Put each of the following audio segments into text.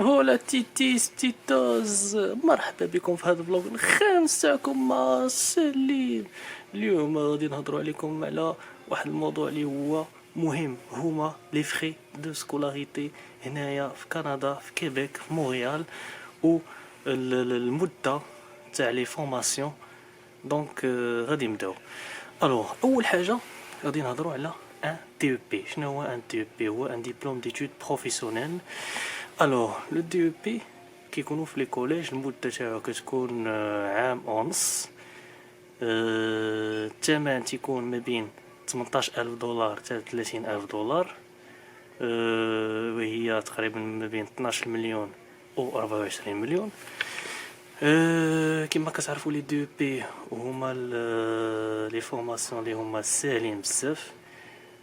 هولا تيتيس تيتوز، مرحبا بكم في هذا الفلوق الخامس تاعكم مع سليم. اليوم غادي نهضروا عليكم على واحد الموضوع اللي هو مهم، هما لي فري دو سكولاريتي هنايا في كندا، في كيبيك، في مونريال، و المدة تاع لي فورماسيون. دونك غادي نبداو. الوغ اول حاجه غادي نهضروا على ان دي او بي. شنو هو ان دي او بي؟ هو ان ديبلوم ديتود بروفيسيونيل. الوغ لو دي او بي كيكونوا في لي كوليج، المده تاعو كتكون عام ونص. الثمن تيكون ما بين 18000 دولار حتى 30000 دولار، وهي تقريبا ما بين 12 مليون و 24 مليون. كما كتعرفوا لي دو بي هما لي فورماسيون اللي هما ساهلين بزاف.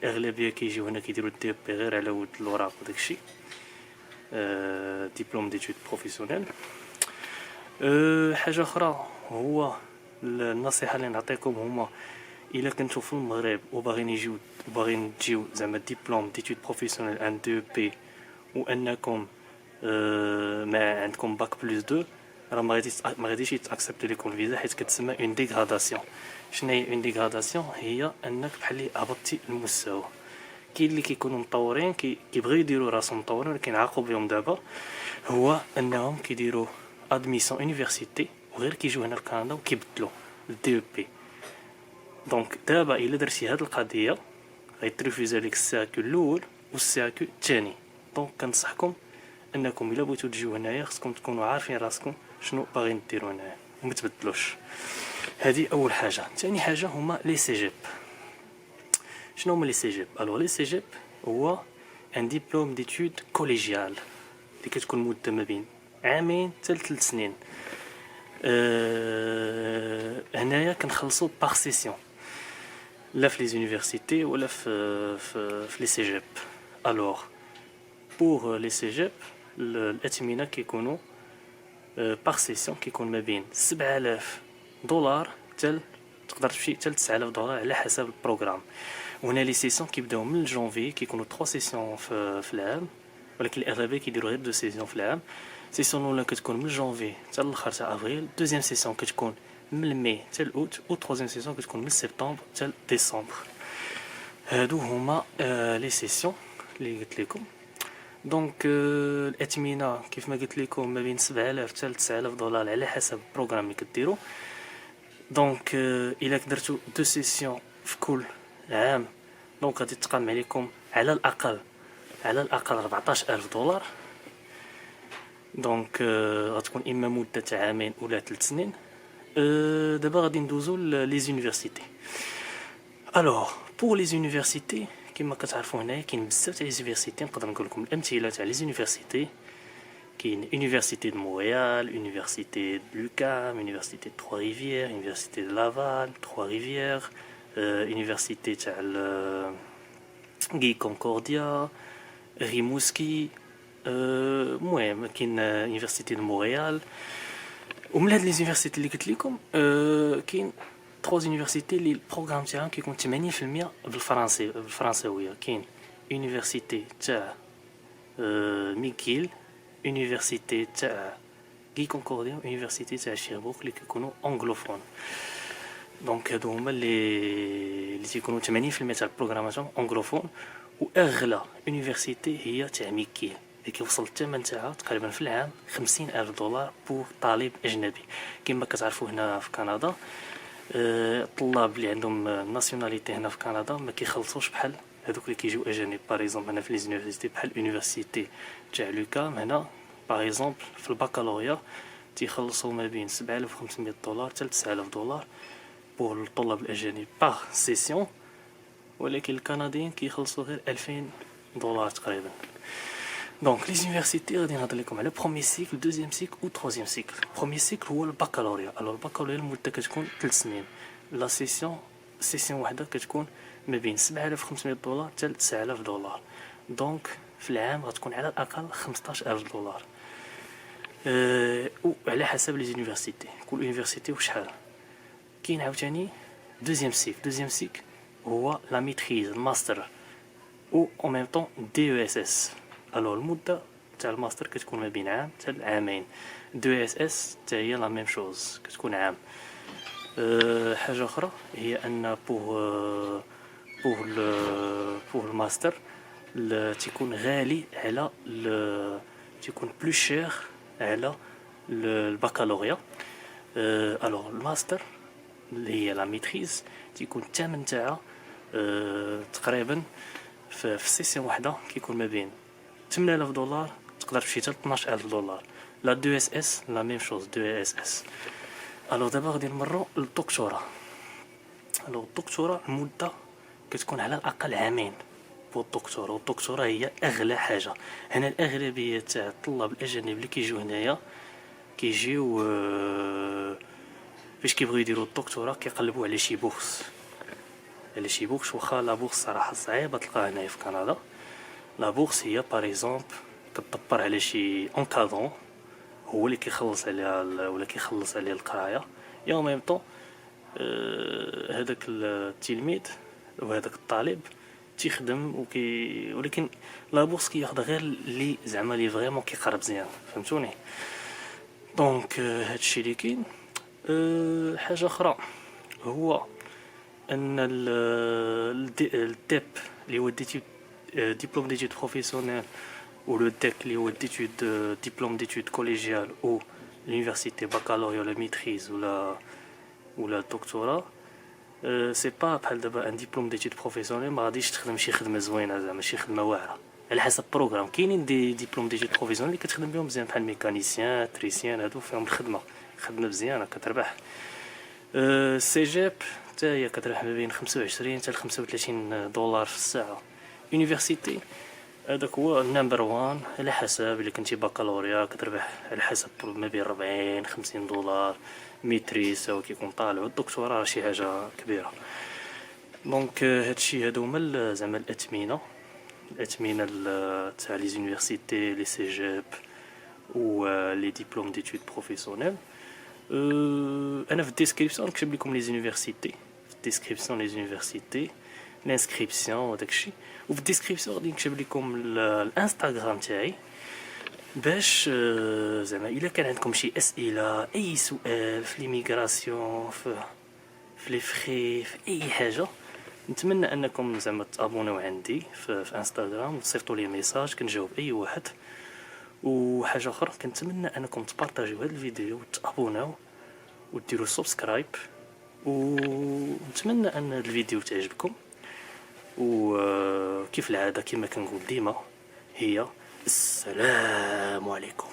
اغلبيه كيجيو هنا كيديروا دي بي غير على ود الوراق وداكشي، ديبلوم ديتود بروفيسيونيل. حاجه اخرى، هو النصيحه اللي نعطيكم هما الا كنتو في المغرب وباغيين تجيو زعما ديبلوم ديتود بروفيسيونيل ان دو بي، وانكم ما عندكم باك بلس 2، راه ما غاديش يتاكسبتو ليكم الفيزا، حيت كتسمى اون ديغراداسيون. شنو هي اون ديغراداسيون؟ هي انك بحال اللي هبطتي المستوى. كاين اللي كيكونوا مطورين كيبغيو يديروا راسهم مطورين، ولكن عاقوا بهم دابا هو انهم كيديروا ادميسيون يونيفرسيتي وغير كيجيو هنا لكندا وكيبدلوا الدي او بي. دونك دابا الا درتي هاد القضيه غيتريفوزا ليك الساكو الاول والساكو الثاني. دونك كنصحكم انكم الا بغيتو تجيو هنايا خصكم تكونوا عارفين راسكم شنو باغيين ديروا هنايا وما تبدلوش. هذه اول حاجه. ثاني حاجه هما لي سي جيب. شنو هما لي سي جيب؟ الوغ لي سي جيب هو ان ديبلوم ديتود كوليجيال اللي كتكون مده ما بين عامين حتى 3 سنين. هنايا كنخلصوا باغ سيسيون، لا في لي زونيفرسيتي ولا في لي سي جيب. الوغ بور لي سي جيب الاثمنه كيكونوا باغ سيسيون كيكون ما بين 7000 دولار حتى تقدر تمشي حتى 9000 دولار على حسب البروغرام. وهنا لي سيسيون كيبداو من جونفي، كيكونوا 3 سيسيون في العام، ولكن الاغلبيه كيديروا غير 2 سيسيون في العام. سيسيون الاولى كتكون من جونفي حتى الاخر تاع افريل، دوزيام سيسيون كتكون من مي حتى الاوت، و تروزيام سيسيون كتكون من سبتمبر حتى ديسمبر. هادو هما لي سيسيون اللي قلت لكم. دونك الاثمنه كيف ما قلت لكم ما بين 7000 حتى 9000 دولار على حسب البروغرام اللي كديروا. دونك الا درتو 2 سيسيون في كل عام، دونك غادي تقام عليكم على الاقل 14000 دولار. دونك غتكون اما مده تاع عامين ولا 3 سنين. دابا غادي ندوزو لي زونيفرسيتي. الوغ بور لي زونيفرسيتي كما كتعرفوا هنايا كاين بزاف تاع لي زونيفرسيتي. نقدر نقول لكم الامثله تاع لي زونيفرسيتي. كاين يونيفرسيتي دو مونريال، يونيفرسيتي دو لوكام، يونيفرسيتي دو تروا ريفيير، يونيفرسيتي دو لافال تروا ريفيير، يونيفرسيتي تاع غي كونكورديا، ريموسكي. المهم كاين يونيفرسيتي دو مونريال. ومن هاد لي زونيفرسيتي اللي قلت لكم كاين 3 زونيفرسيتي اللي البروغرام تاعهم كيكون 80% بالفرنساويه. كاين يونيفرسيتي تاع ميكيل، يونيفرسيتي تاع غي كونكورديا، يونيفرسيتي تاع شيربوك اللي كيكونوا انغلوفون. دونك هادو هما اللي تيكونوا 80% تاع البروغراماسيون انغلوفون. واغلى يونيفرسيتي هي تاع ميكيل اللي كيوصل الثمن تاعها تقريبا في العام 50000 دولار بور طالب اجنبي. كما كتعرفوا هنا في كندا الطلاب اللي عندهم ناسيوناليتي هنا في كندا ما كيخلصوش بحال هذوك اللي كيجيو اجانب. باريزون هنا في لي زونيفرسيتي بحال يونيفرسيتي تاع لوكام هنا باريزون في البكالوريا تيخلصوا ما بين 7500 دولار حتى 9000 دولار بور الطلاب الاجانب باغ سيسيون، ولكن الكنديين كيخلصوا غير 2000 دولار تقريبا. دونك لي زونيفرسيتي غادي نهضر لكم على بروميي سيكل، دوزيام سيكل و تروزيام سيكل. بروميي سيكل هو البكالوريا. الوغ البكالوريا المده كتكون 3 سنين. لا سيسيون وحده كتكون ما بين 7500 دولار حتى 9000 دولار. دونك في العام غتكون على الاقل 15000 دولار. وعلى حسب لي زونيفرسيتي، كل يونيفرسيتي وشحال. كاين عاوتاني دوزيام سيكل هو لا ميتريز الماستر، و en même temps DESS. الوغ المده تاع الماستر كتكون ما بين عام حتى لعامين. دو اس اس حتى هي لا ميم شوز كتكون عام. حاجه اخرى هي ان بوغ الماستر تيكون غالي على تيكون بلو شير على البكالوريا. الوغ الماستر اللي هي لا ميتريز تيكون الثمن تاعها تقريبا في السيسيون وحده كيكون ما بين 8000 دولار تقدر تمشي حتى 12000 دولار. لا دو اس اس لا ميم شوز دو اس اس. الوغ دابا غادي نمروا للدكتوراه. الوغ الدكتوراه المده كتكون على الاقل عامين بو الدكتوراه، والدكتوراه هي اغلى حاجه هنا. الاغلبيه تاع الطلاب الاجانب اللي كيجيو هنايا كيجيو فاش كيبغيو يديروا الدكتوراه كيقلبوا على شي بورس، واخا لا بورس صراحه صعيبه تلقاها هنايا في كندا. لا بورس هي باغ اكزومبل كتدبر على شي اونكادرون هو اللي كيخلص عليها ولا كيخلص عليه القرايه، يا او ميم طون هذاك التلميذ وهذاك الطالب تيخدم ولكن لا بورس كياخذ غير اللي زعما لي فريمون كيقرا مزيان، فهمتوني؟ دونك هادشي اللي كاين. حاجه اخرى هو ان الديب اللي هو ديبلوم ديتود بروفيسيونيل ou le DEC اللي هو diplôme d'études collégiales ou l'université baccalauréat ولا maîtrise ولا الدكتوراه. سي با بحال دابا ان ديبلوم ديتود بروفيسيونيل ما غاديش تخدم شي خدمه زوينه زعما شي خدمه واعره على حسب البروغرام. كاينين دي ديبلوم ديتود بروفيسيونيل اللي كتخدم بهم مزيان بحال ميكانيسيان تريسيان، هادو فيهم الخدمه مزيانه كتربح. سي جيب حتى هي كتربح ما بين 25 حتى ل 35 دولار في الساعه. يونيفرسيتي هذاك هو النمبر 1 على حسب الا كنتي بكالوريا كتربح على حسب ما بين 40 50 دولار. ميتريس هو كيكون طالع، والدكتوراه راه شي حاجه كبيره. دونك هادشي هادو هما زعما الاثمنه تاع لي زونيفرسيتي لي سي جيب و لي ديبلوم ديتود بروفيسيونيل. انا في الديسكريبسيون نكتب لكم لي زونيفرسيتي، في الديسكريبسيون لي زونيفرسيتي الانسكريبسيون وداكشي، وفي الديسكريبسيون غادي نكتب لكم الانستغرام تاعي باش زعما الا كان عندكم شي اسئله اي سؤال في ليميغراسيون في لي فري في اي حاجه، نتمنى انكم زعما تابوناو عندي في انستغرام وتصيفطوا لي ميساج كنجاوب اي واحد. وحاجه اخرى كنتمنى انكم تبارطاجيو هذا الفيديو وتابوناو وديروا سبسكرايب، ونتمنى ان هذا الفيديو تعجبكم. وكيف العاده كما كنقول ديما هي السلام عليكم.